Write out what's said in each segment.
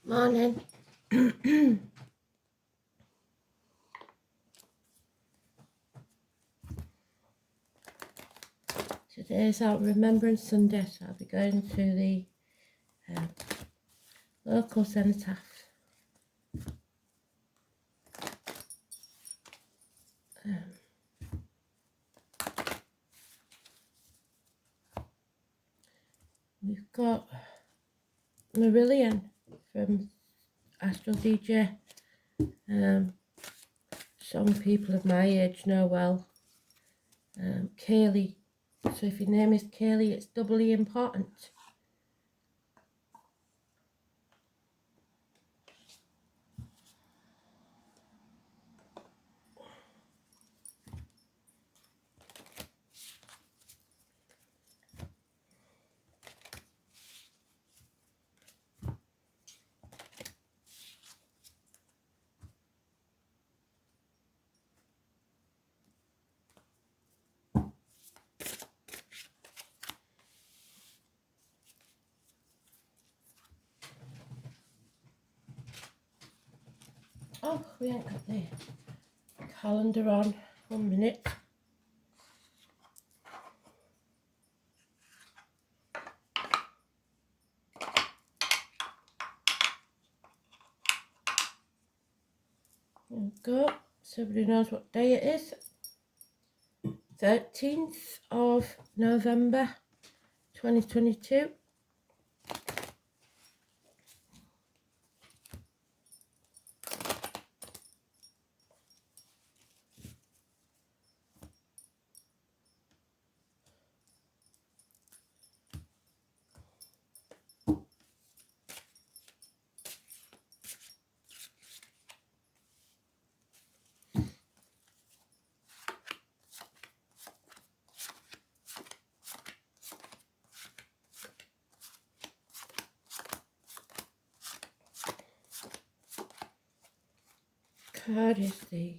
Morning. Today's our Remembrance Sunday, so I'll be going to the local cenotaph. We've got Marillion from Astrology. Some people of my age know well. Kaylee. So if your name is Kaylee, it's doubly important. Oh, we ain't got the calendar on. 1 minute. There we go. So everybody knows what day it is. 13th of November 2022. Card is the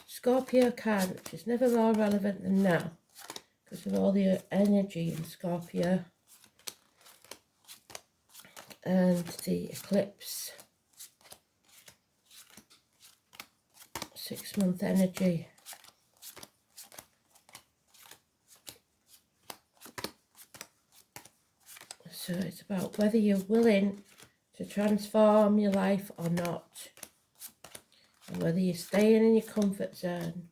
Scorpio card, which is never more relevant than now because of all the energy in Scorpio and the eclipse 6-month energy. So it's about whether you're willing to transform your life or not. And whether you're staying in your comfort zone,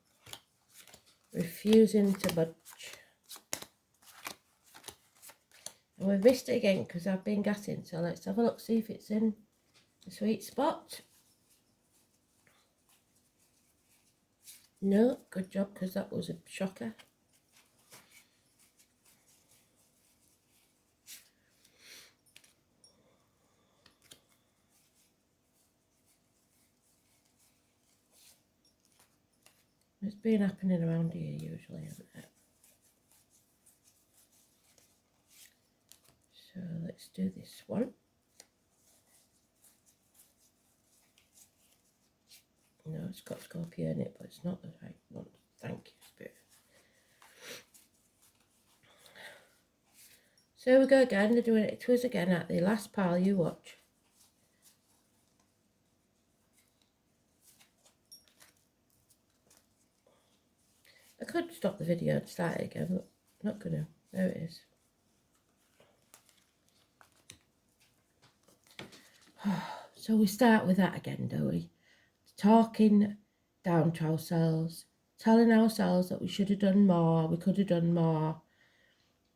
refusing to budge. And we've missed it again because I've been gassing, so let's have a look, see if it's in the sweet spot. No, good job, because that was a shocker. It's been happening around here usually, hasn't it? So let's do this one. No, it's got Scorpio in it, but it's not the right one. Thank you, Spirit. So we go again. They're doing it to us again at the last pile you watch. I could stop the video and start it again, but I'm not going to. There it is. So we start with that again, do we? Talking down to ourselves, telling ourselves that we should have done more, we could have done more,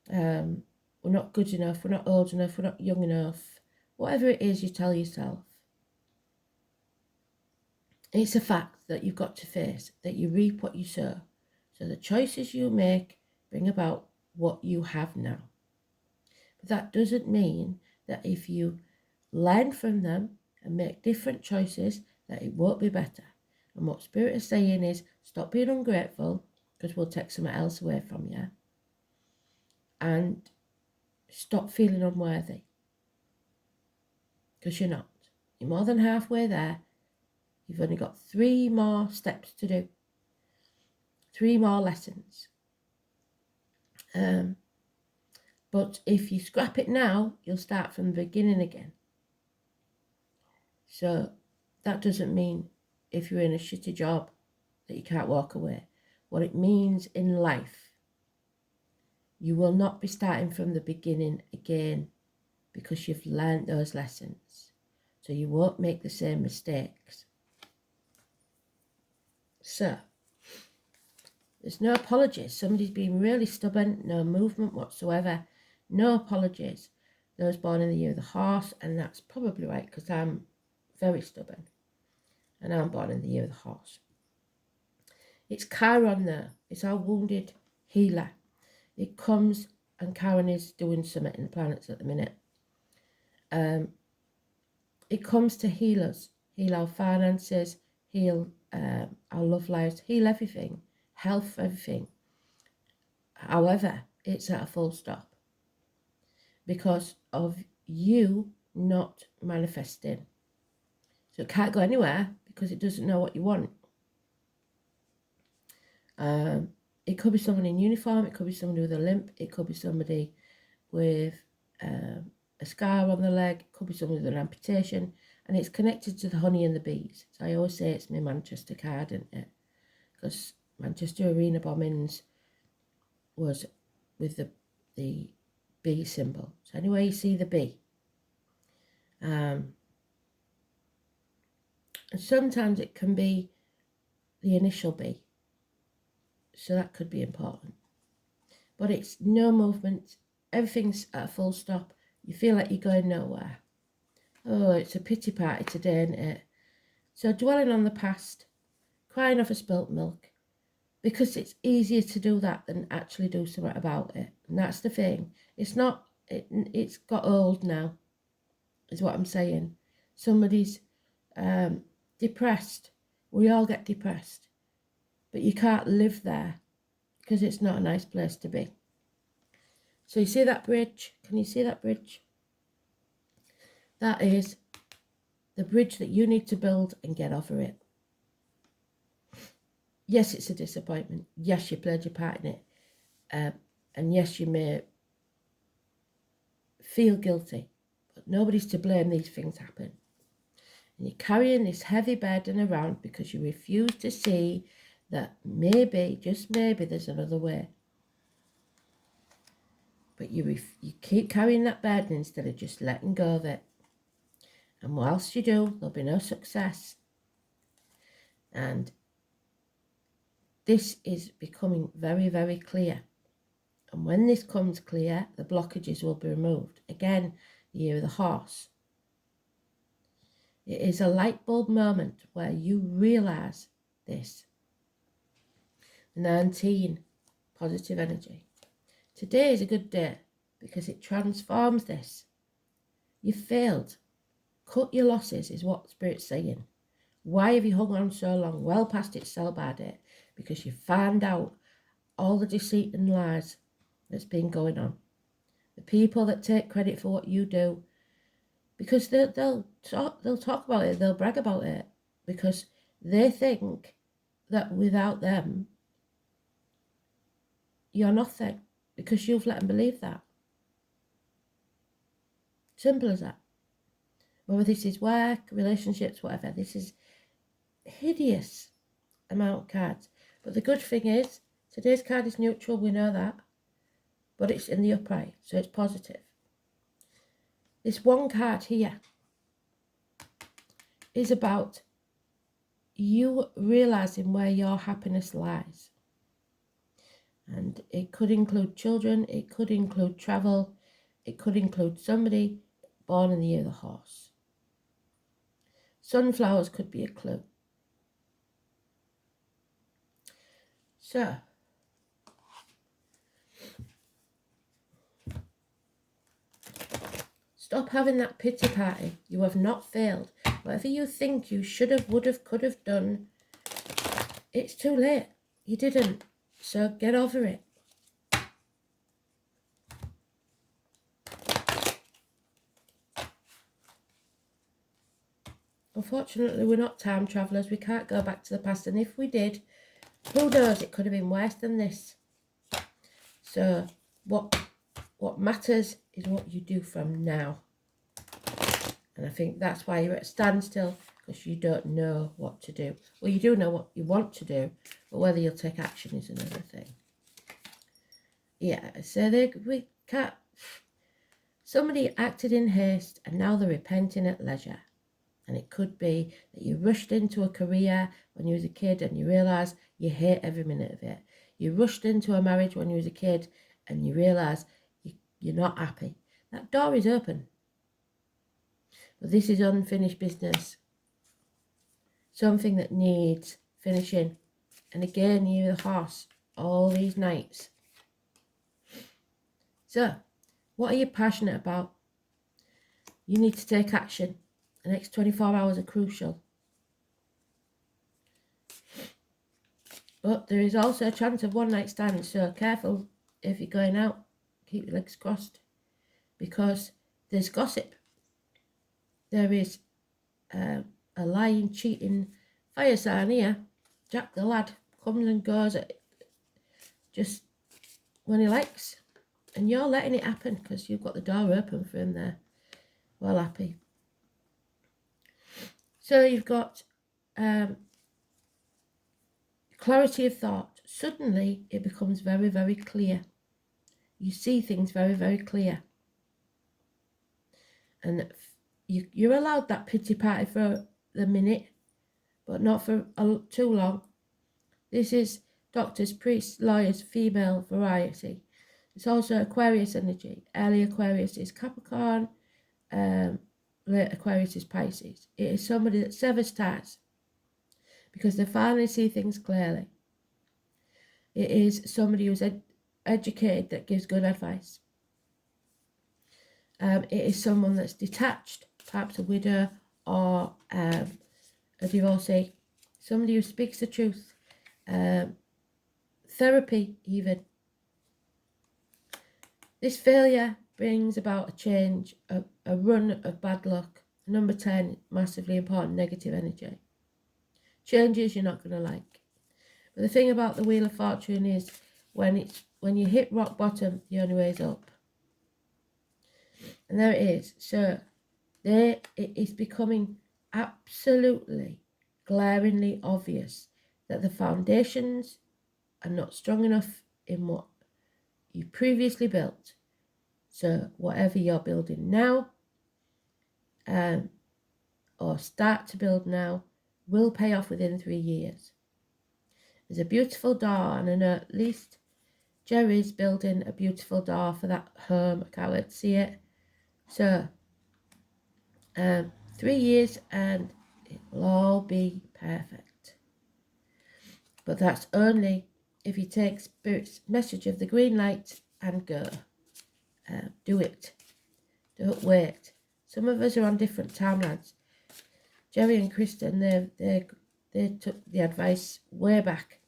we're not good enough, we're not old enough, we're not young enough. Whatever it is you tell yourself. It's a fact that you've got to face, that you reap what you sow. So the choices you make bring about what you have now. But that doesn't mean that if you learn from them and make different choices, that it won't be better. And what Spirit is saying is, stop being ungrateful, because we'll take something else away from you. And stop feeling unworthy, because you're not. You're more than halfway there. You've only got 3 more steps to do. 3 more lessons. But if you scrap it now, you'll start from the beginning again. So that doesn't mean if you're in a shitty job that you can't walk away. What it means in life, you will not be starting from the beginning again because you've learned those lessons. So you won't make the same mistakes. So there's no apologies. Somebody's been really stubborn, no movement whatsoever, no apologies. Those born in the year of the horse, and that's probably right because I'm very stubborn and I'm born in the year of the horse. It's Chiron there. It's our wounded healer. It comes, and Chiron is doing something in the planets at the minute. It comes to heal us, heal our finances, heal our love lives, heal everything, health, everything. However, it's at a full stop because of you not manifesting. So it can't go anywhere because it doesn't know what you want. It could be someone in uniform, it could be somebody with a limp, it could be somebody with a scar on the leg, it could be somebody with an amputation, and it's connected to the honey and the bees. So I always say it's my Manchester card, isn't it? Because Manchester Arena bombings was with the bee symbol. So anyway, you see the bee. And sometimes it can be the initial B, so that could be important. But it's no movement, everything's at a full stop. You feel like you're going nowhere. Oh, it's a pity party today, isn't it? So dwelling on the past, crying over spilt milk, because it's easier to do that than actually do something about it. And that's the thing. It's not, it's got old now, is what I'm saying. Somebody's depressed. We all get depressed. But you can't live there because it's not a nice place to be. So you see that bridge? Can you see that bridge? That is the bridge that you need to build and get over it. Yes, it's a disappointment. Yes, you played your part in it. And yes, you may feel guilty. But nobody's to blame, these things happen. And you're carrying this heavy burden around because you refuse to see that maybe, just maybe, there's another way. But you keep carrying that burden instead of just letting go of it. And whilst you do, there'll be no success. And this is becoming very, very clear. And when this comes clear, the blockages will be removed. Again, the year of the horse. It is a light bulb moment where you realise this. 19, positive energy. Today is a good day because it transforms this. You failed. Cut your losses is what Spirit's saying. Why have you hung on so long? Well past its sell-by date. Because you found out all the deceit and lies that's been going on. The people that take credit for what you do, because they'll talk about it, they'll brag about it, because they think that without them, you're nothing, because you've let them believe that. Simple as that. Whether this is work, relationships, whatever, this is hideous amount of cards. But the good thing is, today's card is neutral, we know that, but it's in the upright, so it's positive. This one card here is about you realising where your happiness lies. And it could include children, it could include travel, it could include somebody born in the year of the horse. Sunflowers could be a clue. So, stop having that pity party. You have not failed. Whatever you think you should have, would have, could have done, it's too late. You didn't. So get over it. Unfortunately, we're not time travellers. We can't go back to the past. And if we did, who knows, it could have been worse than this. So what matters is what you do from now. And I think that's why you're at a standstill, because you don't know what to do. Well, you do know what you want to do, but whether you'll take action is another thing. Yeah, so we can't. Somebody acted in haste and now they're repenting at leisure. And it could be that you rushed into a career when you was a kid and you realise you hate every minute of it. You rushed into a marriage when you was a kid and you realise you're not happy. That door is open. But this is unfinished business. Something that needs finishing. And again, you're the horse all these nights. So, what are you passionate about? You need to take action. The next 24 hours are crucial. But there is also a chance of one night stands, so careful if you're going out. Keep your legs crossed. Because there's gossip. There is a lying, cheating fire sign here. Jack the lad comes and goes just when he likes. And you're letting it happen because you've got the door open for him there. Well happy. So you've got clarity of thought. Suddenly it becomes very, very clear. You see things very, very clear. And you're allowed that pity party for the minute, but not for too long. This is doctors, priests, lawyers, female variety. It's also Aquarius energy. Early Aquarius is Capricorn, late Aquarius is Pisces. It is somebody that severs ties because they finally see things clearly. It is somebody who's educated that gives good advice. It is someone that's detached, perhaps a widow or a divorcee. Somebody who speaks the truth. Therapy even. This failure brings about a change, a run of bad luck. Number 10, massively important, negative energy. Changes you're not going to like. But the thing about the Wheel of Fortune is when you hit rock bottom, the only way is up. And there it is. So it is becoming absolutely glaringly obvious that the foundations are not strong enough in what you previously built. So whatever you're building now or start to build now will pay off within 3 years. There's a beautiful door, and I know at least Jerry's building a beautiful door for that home. I can't wait to see it. So 3 years and it will all be perfect. But that's only if you take Spirit's message of the green light and go. Do it. Don't wait. Some of us are on different timelines. Jerry and Kristen, they took the advice way back.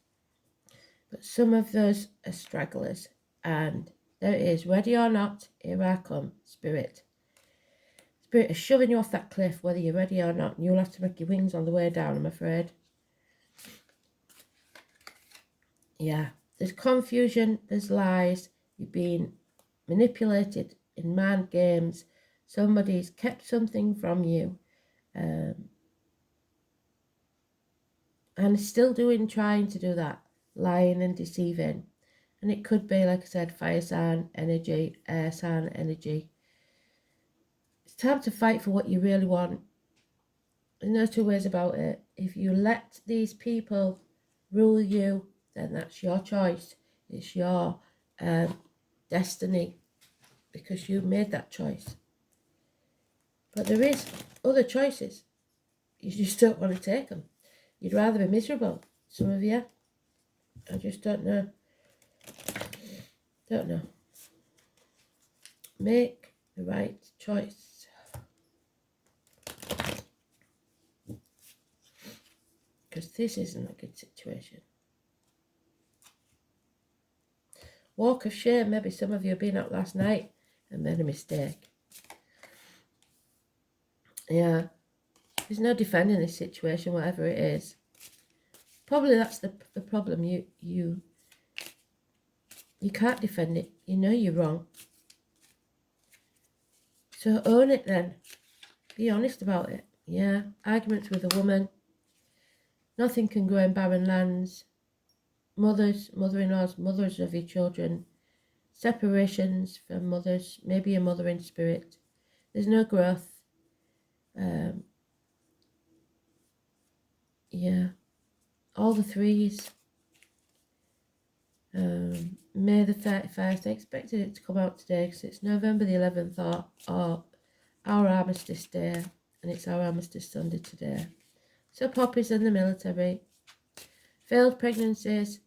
But some of those are stragglers. And there it is. Ready or not, here I come. Spirit. Spirit is shoving you off that cliff, whether you're ready or not. And you'll have to make your wings on the way down, I'm afraid. Yeah. There's confusion. There's lies. You're being manipulated in mind games. Somebody's kept something from you. And still trying to do that. Lying and deceiving. And it could be, like I said, fire sign energy, air sign energy. It's time to fight for what you really want. There's no two ways about it. If you let these people rule you, then that's your choice. It's your destiny, because you made that choice. But there is other choices. You just don't want to take them. You'd rather be miserable. Some of you. I just don't know. Don't know. Make the right choice. Because this isn't a good situation. Walk of shame. Maybe some of you have been out last night and made a mistake. Yeah. There's no defending this situation, whatever it is. Probably that's the problem. You can't defend it. You know you're wrong. So own it then. Be honest about it. Yeah, arguments with a woman. Nothing can grow in barren lands. Mothers, mother-in-laws, mothers of your children. Separations from mothers, maybe a mother in spirit. There's no growth. Yeah, all the threes. May the 31st. I expected it to come out today because it's November the 11th or our Armistice Day, and it's our Armistice Sunday today. So poppies in the military, failed pregnancies,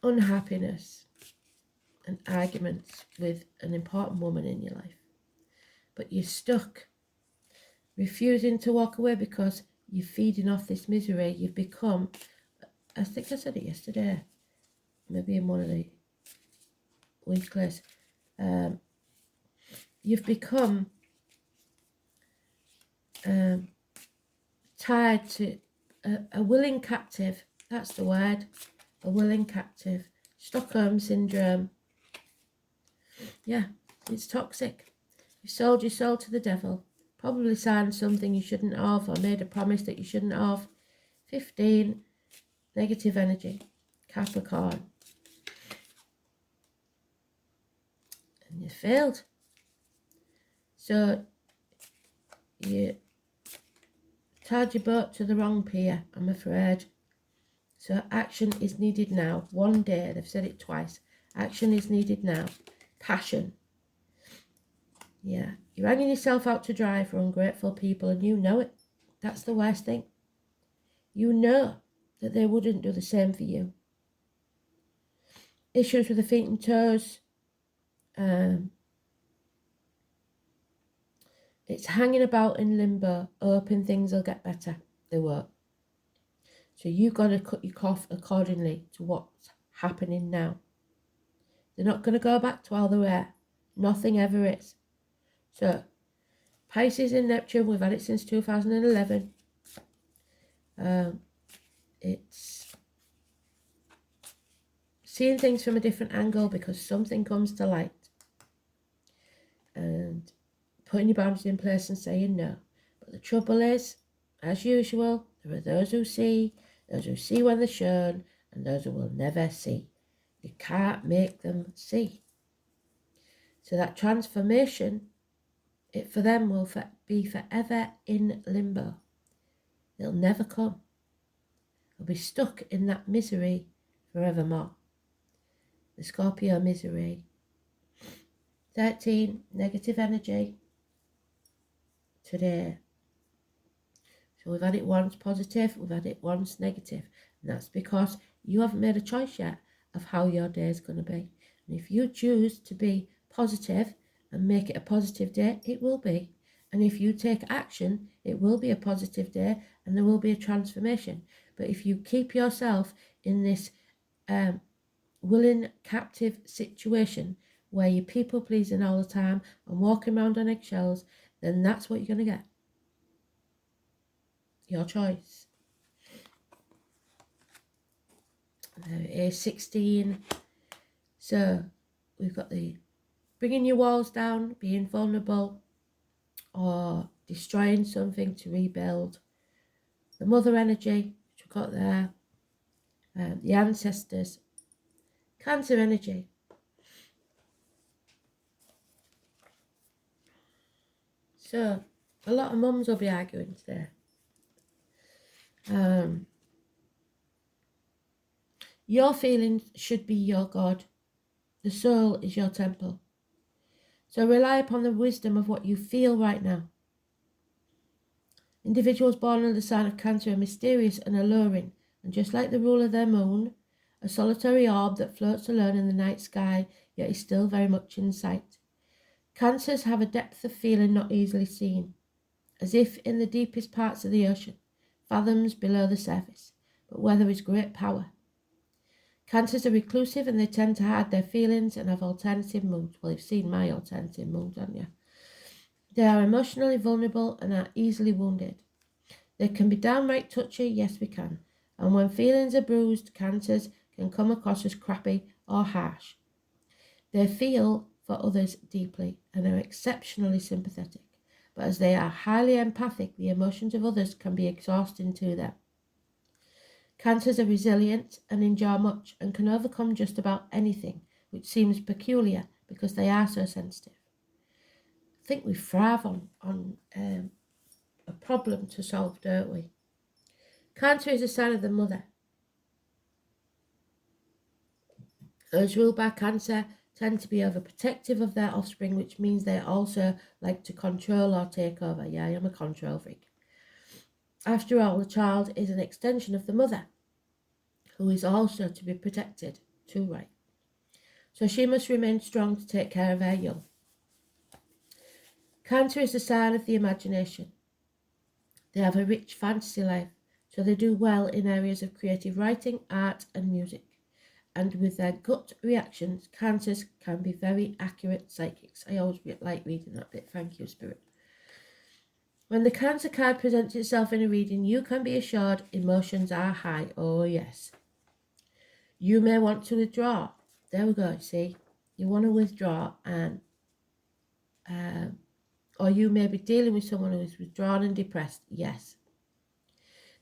unhappiness, and arguments with an important woman in your life. But you're stuck, refusing to walk away because you're feeding off this misery. You've become, I think I said it yesterday, maybe in one of the weeklies, you've become tied to a willing captive. That's the word, a willing captive. Stockholm syndrome. Yeah, it's toxic. You sold your soul to the devil. Probably signed something you shouldn't have, or made a promise that you shouldn't have. 15, negative energy, Capricorn. And you failed. So you tied your boat to the wrong pier, I'm afraid. So action is needed now. One day, they've said it twice. Action is needed now. Passion. Yeah, you're hanging yourself out to dry for ungrateful people, and you know it. That's the worst thing. You know that they wouldn't do the same for you. Issues with the feet and toes. It's hanging about in limbo, hoping things will get better. They won't. So you've got to cut your cloth accordingly to what's happening now. They're not going to go back to how they were. Nothing ever is. So, Pisces in Neptune, we've had it since 2011. It's seeing things from a different angle because something comes to light. And putting your boundaries in place and saying no. But the trouble is, as usual, there are those who see when they're shown, and those who will never see. You can't make them see. So that transformation, it for them will be forever in limbo. It'll never come. They'll be stuck in that misery forevermore. The Scorpio misery. 13, negative energy today. So we've had it once positive, we've had it once negative. And that's because you haven't made a choice yet of how your day is going to be. And if you choose to be positive and make it a positive day, it will be. And if you take action, it will be a positive day and there will be a transformation. But if you keep yourself in this willing captive situation where you're people pleasing all the time and walking around on eggshells, then that's what you're going to get. Your choice. There it is, 16. So we've got the bringing your walls down, being vulnerable, or destroying something to rebuild. The mother energy, which we've got there. The ancestors. Cancer energy. So a lot of mums will be arguing today. Your feelings should be your God. The soul is your temple. So rely upon the wisdom of what you feel right now. Individuals born under the sign of Cancer are mysterious and alluring, and just like the ruler of their moon, a solitary orb that floats alone in the night sky, yet is still very much in sight. Cancers have a depth of feeling not easily seen, as if in the deepest parts of the ocean, fathoms below the surface, but where there is great power. Cancers are reclusive and they tend to hide their feelings and have alternative moods. Well, you've seen my alternative mood, haven't you? They are emotionally vulnerable and are easily wounded. They can be downright touchy, yes we can. And when feelings are bruised, Cancers can come across as crappy or harsh. They feel for others deeply and are exceptionally sympathetic. But as they are highly empathic, the emotions of others can be exhausting to them. Cancers are resilient and endure much and can overcome just about anything, which seems peculiar because they are so sensitive. I think we thrive on a problem to solve, don't we? Cancer is a sign of the mother. Those ruled by Cancer tend to be overprotective of their offspring, which means they also like to control or take over. Yeah, I'm a control freak. After all, the child is an extension of the mother, who is also to be protected, too right. So she must remain strong to take care of her young. Cancer is a sign of the imagination. They have a rich fantasy life, so they do well in areas of creative writing, art and music. And with their gut reactions, Cancers can be very accurate psychics. I always like reading that bit. Thank you, Spirit. When the Cancer card presents itself in a reading, you can be assured emotions are high. Oh, yes. You may want to withdraw. There we go, see? You want to withdraw, and or you may be dealing with someone who is withdrawn and depressed. Yes.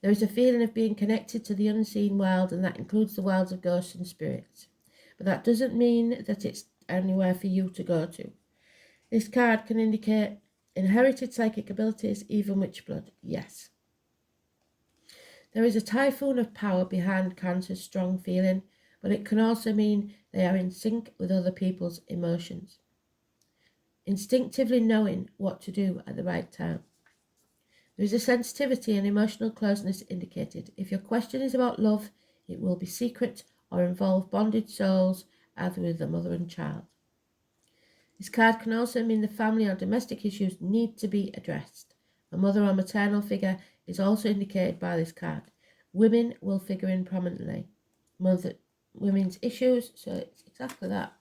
There is a feeling of being connected to the unseen world, and that includes the worlds of ghosts and spirits. But that doesn't mean that it's anywhere for you to go to. This card can indicate inherited psychic abilities, even witch blood. Yes. There is a typhoon of power behind Cancer's strong feeling, but it can also mean they are in sync with other people's emotions, instinctively knowing what to do at the right time. There is a sensitivity and emotional closeness indicated. If your question is about love, it will be secret or involve bonded souls, either with the mother and child. This card can also mean the family or domestic issues need to be addressed. A mother or maternal figure is also indicated by this card. Women will figure in prominently. Women's issues, so it's exactly that.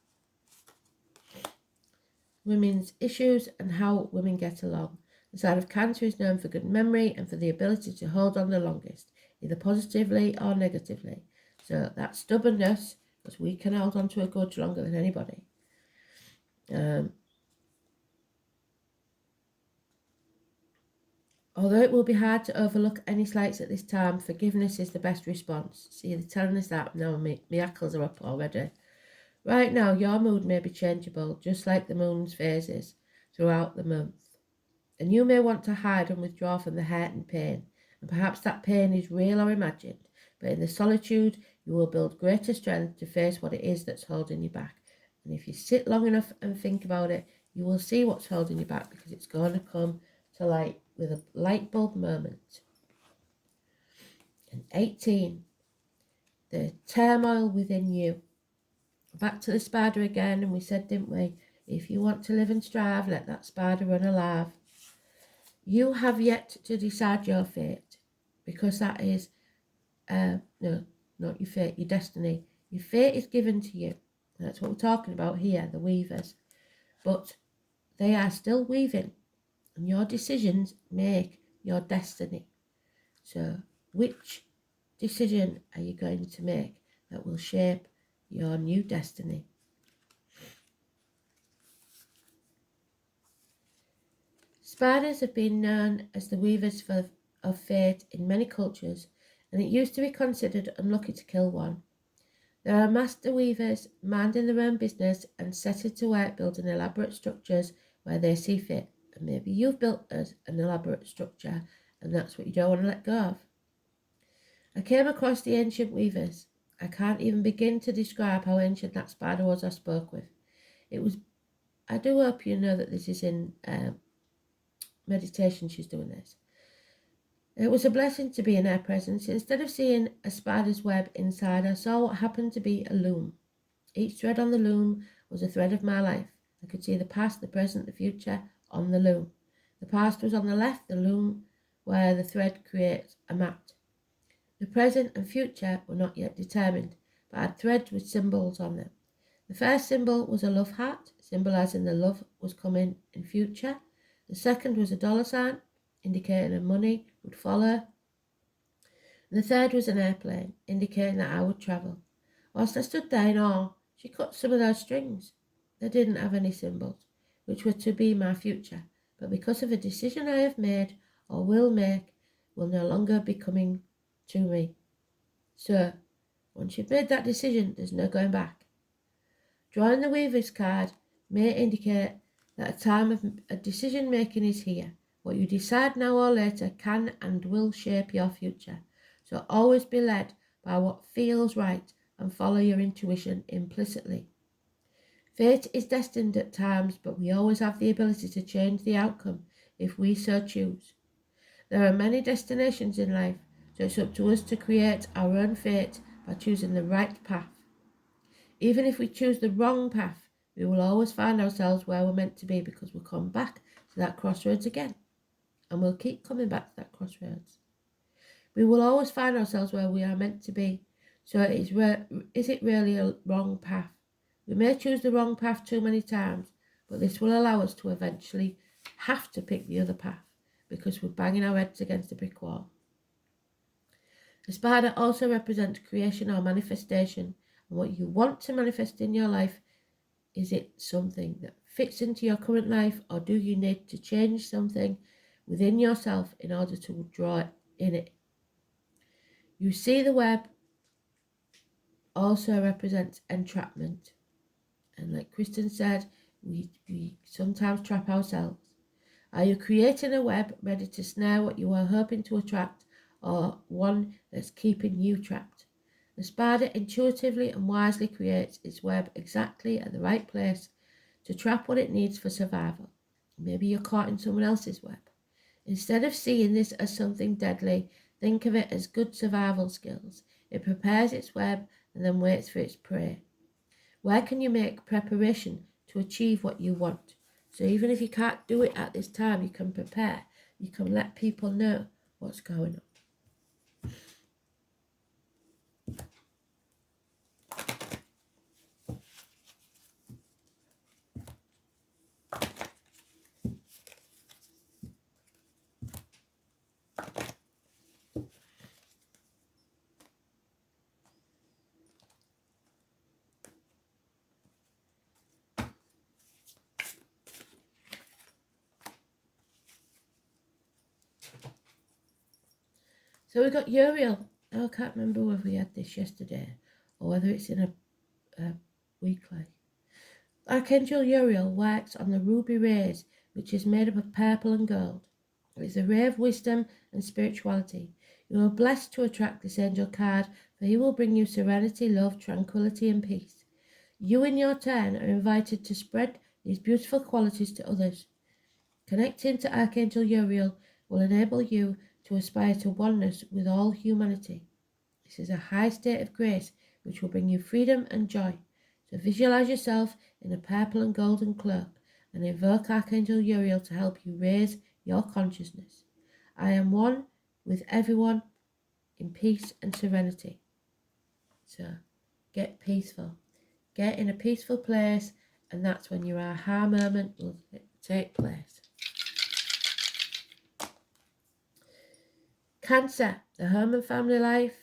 Women's issues and how women get along. The sign of Cancer is known for good memory and for the ability to hold on the longest, either positively or negatively. So that's stubbornness, because we can hold on to a grudge longer than anybody. Although it will be hard to overlook any slights at this time, forgiveness is the best response. See, they're telling us that now. My hackles are up already. Right now, your mood may be changeable, just like the moon's phases throughout the month. And you may want to hide and withdraw from the hurt and pain. And perhaps that pain is real or imagined. But in the solitude, you will build greater strength to face what it is that's holding you back. And if you sit long enough and think about it, you will see what's holding you back, because it's going to come to light with a light bulb moment. And 18, the turmoil within you. Back to the spider again, and we said, didn't we, if you want to live and strive, let that spider run alive. You have yet to decide your fate, because that is, no, not your fate, your destiny. Your fate is given to you. That's what we're talking about here, the weavers. But they are still weaving, and your decisions make your destiny. So which decision are you going to make that will shape your new destiny? Spiders have been known as the weavers of fate in many cultures, and it used to be considered unlucky to kill one. There are master weavers minding their own business and setting to work building elaborate structures where they see fit. And maybe you've built an elaborate structure, and that's what you don't want to let go of. I came across the ancient weavers. I can't even begin to describe how ancient that spider was I spoke with. I do hope you know that this is in meditation she's doing this. It was a blessing to be in her presence. Instead of seeing a spider's web inside, I saw what happened to be a loom. Each thread on the loom was a thread of my life. I could see the past, the present, the future on the loom. The past was on the left, the loom where the thread creates a mat. The present and future were not yet determined, but had threads with symbols on them. The first symbol was a love heart, symbolising the love was coming in future. The second was a dollar sign, indicating that money would follow. And the third was an airplane, indicating that I would travel. Whilst I stood there in awe, she cut some of those strings. They didn't have any symbols, which were to be my future, but because of a decision I have made or will make, will no longer be coming to me. So, once you've made that decision, there's no going back. Drawing the Weaver's card may indicate that a time of a decision making is here. What you decide now or later can and will shape your future. So always be led by what feels right and follow your intuition implicitly. Fate is destined at times, but we always have the ability to change the outcome if we so choose. There are many destinations in life, so it's up to us to create our own fate by choosing the right path. Even if we choose the wrong path, we will always find ourselves where we're meant to be, because we'll come back to that crossroads again, and we'll keep coming back to that crossroads. We will always find ourselves where we are meant to be. So is it really a wrong path? We may choose the wrong path too many times, but this will allow us to eventually have to pick the other path, because we're banging our heads against a brick wall. The spider also represents creation or manifestation, and what you want to manifest in your life. Is it something that fits into your current life, or do you need to change something within yourself in order to draw it in it? You see, the web also represents entrapment. And like Kristen said, we sometimes trap ourselves. Are you creating a web ready to snare what you are hoping to attract, or one that's keeping you trapped? The spider intuitively and wisely creates its web exactly at the right place to trap what it needs for survival. Maybe you're caught in someone else's web. Instead of seeing this as something deadly, think of it as good survival skills. It prepares its web and then waits for its prey. Where can you make preparation to achieve what you want? So even if you can't do it at this time, you can prepare. You can let people know what's going on. So we got Uriel. Oh, I can't remember whether we had this yesterday or whether it's in a weekly. Archangel Uriel works on the ruby rays, which is made up of purple and gold. It's a ray of wisdom and spirituality. You are blessed to attract this angel card, for he will bring you serenity, love, tranquility, and peace. You, in your turn, are invited to spread these beautiful qualities to others. Connecting to Archangel Uriel will enable you to aspire to oneness with all humanity. This is a high state of grace which will bring you freedom and joy. So visualize yourself in a purple and golden cloak and invoke Archangel Uriel to help you raise your consciousness. I am one with everyone in peace and serenity. So get peaceful. Get in a peaceful place, and that's when your aha moment will take place. Cancer, the home and family life,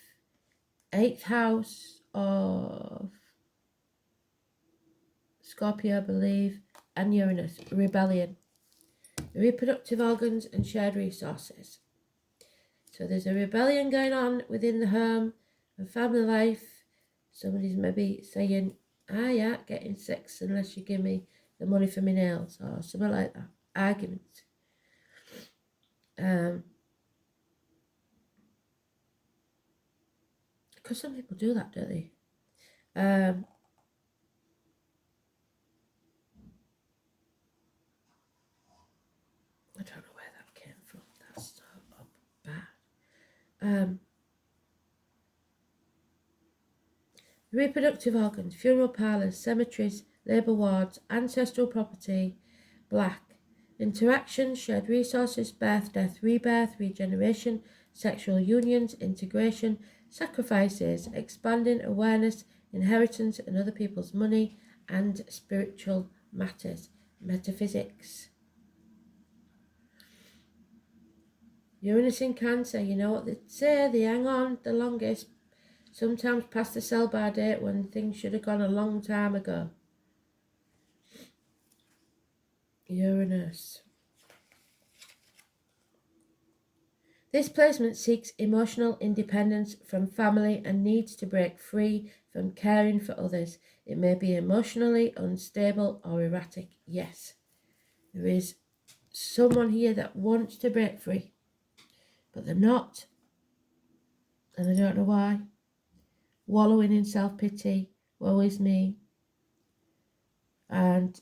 8th house of Scorpio, I believe, and Uranus, rebellion, the reproductive organs and shared resources. So there's a rebellion going on within the home and family life. Somebody's maybe saying, I ain't getting sex unless you give me the money for my nails, or something like that. Arguments. Because some people do that, don't they? I don't know where that came from. That's so bad. Reproductive organs, funeral parlours, cemeteries, labour wards, ancestral property, black. Interactions, shared resources, birth, death, rebirth, regeneration, sexual unions, integration, sacrifices, expanding awareness, inheritance and other people's money, and spiritual matters, metaphysics. Uranus in Cancer, you know what they say, they hang on the longest, sometimes past the sell-by date when things should have gone a long time ago. Uranus. This placement seeks emotional independence from family and needs to break free from caring for others. It may be emotionally unstable or erratic. Yes, there is someone here that wants to break free, but they're not, and I don't know why. Wallowing in self-pity, woe is me, and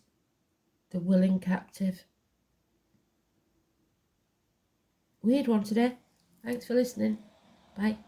the willing captive. Weird one today. Thanks for listening. Bye.